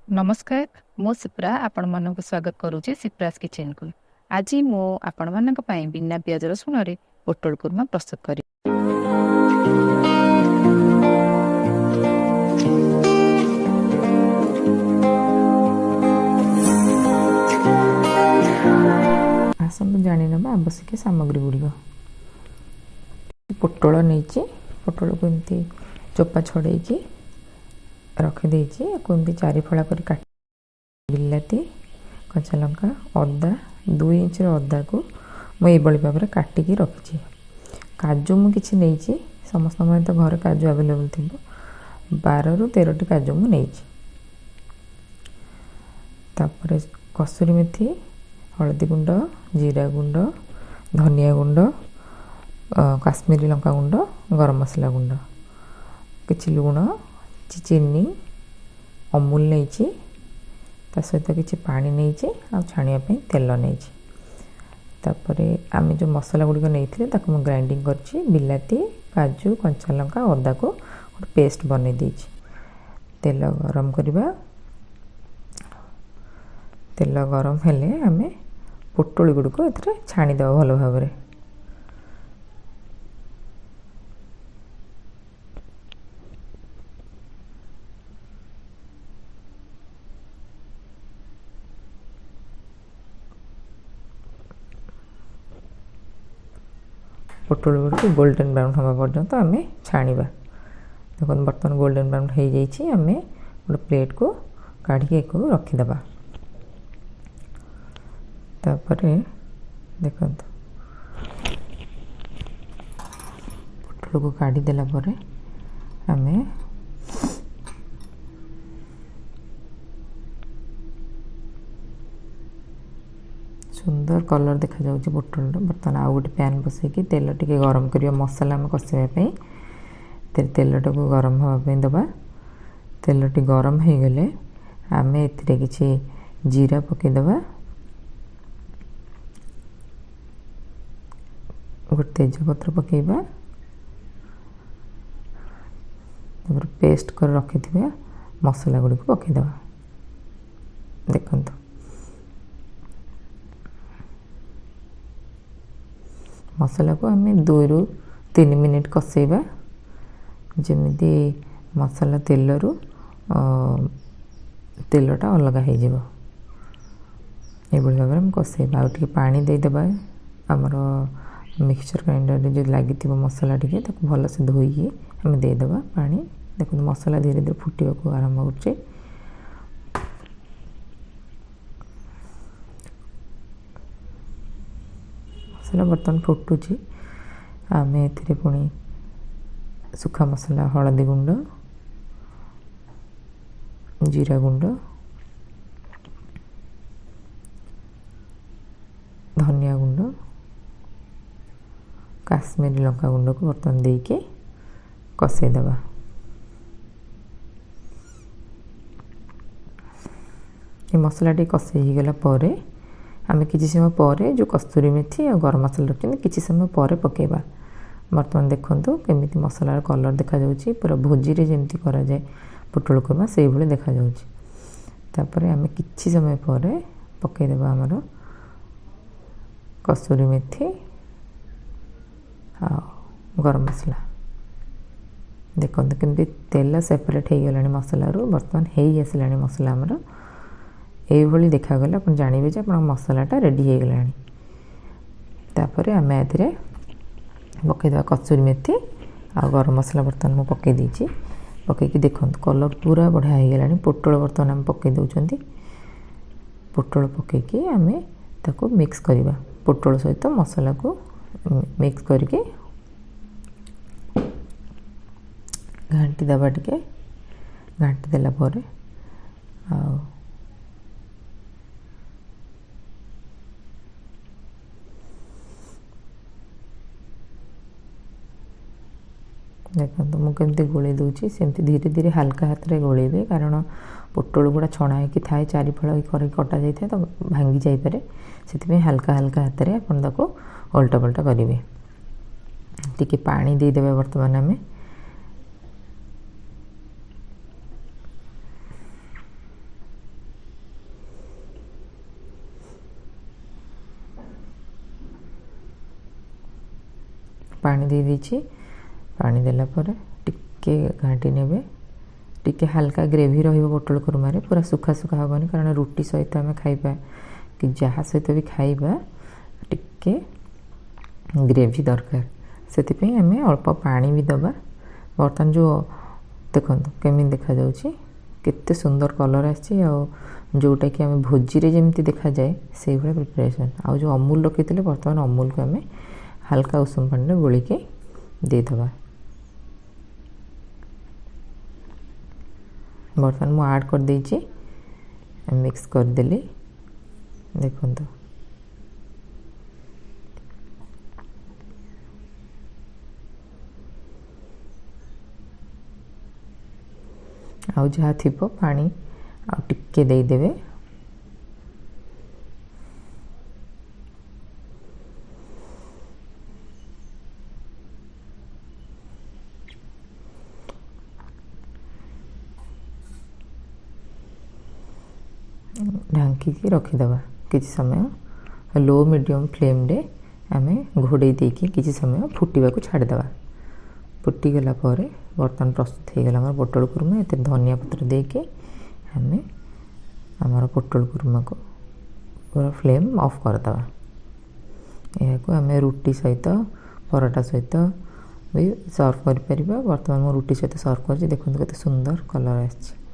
नमस्कार मो सिप्रा आपण मानक स्वागत करुच्ची सिप्रास किचन को। आज मो आपण मानक पई बिना प्याज रसुण रे पोटल कुर्मा प्रस्तुत करी। आसतु जानी ना आवश्यक सामग्री गुड़िक पोटल नहीं पोटल को एमती चोपा छड़े रखिदे एमती चारिफड़ा कर काट बिलाती कच्चा लंका अदा 2 इंच अदा को मुझे भाव में काटिकी रखी। काजू मुझे नहीं समस्त तो घर काजू आवेलेबल थी 12 ରୁ 13टी काजू मुझे कसूरी मेथी हलदी गुंड जीरा गुंड धनिया गुंड काश्मीरी लंका गुंड गरम मसला गुंड किछि लुण चीनी अमूल नहीं ता सहित किछि पानी नहीं आ छाणिया पे तेल नहीं आम जो मसला गुड़िक नहीं ताको ग्राइंडिंग करछि बिलाती काजू कंचा लंका अदा को गोटे पेस्ट बनै देछि। तेल गरम करवा तेल गरम हेले आमे पोटल गुड़िक ए छाणीद भल भाव में। पोटल गुड़ी गोल्डन ब्राउन हवा पर्यंत आम छाणीबा। देखो बर्तमान गोल्डन ब्राउन हो जाइए आम गोटे प्लेट को काढ़ी रखीदबा। तापरे देखो पोटल को काढ़ी देला परे आमे सुंदर कलर देखा जाउछि पोटल। बर्तमान आउ गोटे पैन बसैकी तेल टिके गरम करिया मसला में कसिबा पई तेलटा को गरम हवा पई दबा। तेल टी गरम हो गले आमे एथिरे किछि जीरा पके दबा गोटे तेजपत्र पकेबा पेस्ट कर रखि मसला गुड़ी को पकेदबा। देखंतु मसला को आम 2 ରୁ 3 मिनिट कसेबा जमीती मसला तेलरू तेलटा अलग हो भाव में कसेबा। आउ पानी देदेबा आमर मिक्सचर ग्राइंडर जो लगी मसला टी भल से धोईकी आम देदेबा पानी। देखो मसला धीरे धीरे फुटा को आरंभ होचे। मसला बर्तमान फुटुची आम ए पुणी सुखा मसला हलदी गुंड जीरा गुंड धनिया गुंड काश्मीरी लंका गुंड को बर्तमान देके कसेदबा। ये मसला टी कसे गला परे आम किसी समय पर जो कस्तूरी मेथी और गरम मसला रखते किसी समय पर पकेबा। बर्तमान देखो केमी मसलार कलर देखा जाउछि पूरा भोजी रे जेमती करा जाए पोटल कुर्मा से भाई देखा जाउछि। तापरे आम किसी समय पर पकेदेबा आमर कस्तूरी मेथी आ गरम मसला। देखो केमती तेल सेपरेट हो गलानी मसलारू बर्तमान हो आसला मसला आमर ये देखागला आप जानवे जे आप मसलाटा रेडी हो गलानी। तापर आम ए पकईदे कस्तूरी मेथी आ गरम मसला बर्तमान मुझे पकई देछि। पकईकी देखो कलर पूरा बढ़िया हो गलानी। पोटल बर्तमान आम पकई दउछंती पोटल पकईकी आम ताको मिक्स करवा पोटल सहित मसला को मिक्स करके घाटी दबा टिके घाटी देला परे आ देखो मुझे गोले दूसरी सेमती धीरे धीरे हल्का हाथ में गोलेबे कारण पोटल गुड़ा छणा होगी थाए चारिफल कटा जाए तो भांगी जापे से हल्का हल्का हाथ में आपको उल्टा पल्टा करेंगे। टी पानी देदेवे बर्तमान आम पानी दे दीची पानी देला पर टिके घाटी नेबे टिके हल्का ग्रेवी रहिबो पोटल कुर्मा रे पूरा सुखा सुखा होबनी कारण रुटी सहित आमे खाइबा कि जहा सहित भी खाइबा टिके ग्रेवी दरकार सेति पे आमे अल्प पानी भी दबा बर्तन जो देखंतु केमी देखा जाउची केते सुंदर कलर आछि आ जोटा कि आमे भोजी रे जेमती देखा जाए से भले प्रिपरेशन आ जो अमूल रखितले वर्तमान अमूल को आमे हल्का उषुम पानी रे गोली के दे दबा बर्तन मु ऐड कर देछि मिक्स कर देली देखंतु आउ जहाँ थिपो पानी आ टिके दे देबे ढांकी की रखीदबा किसी समय लो मीडियम फ्लेम रे आमे घोड़े देकी किसी समय फुटिबा को छाड़ दबा फुटी गला परे बर्तन प्रस्तुत हो गला हमर पोटल कुर्मा एते धनिया पत्र देके हमें हमर पोटल कुर्मा को पूरा फ्लेम ऑफ कर दबा या को हमें रोटी सहित पराठा सहित भी सर्व कर परिबा वर्तमान मो रोटी सहित सर्व कर देखो केते सुंदर कलर आछि।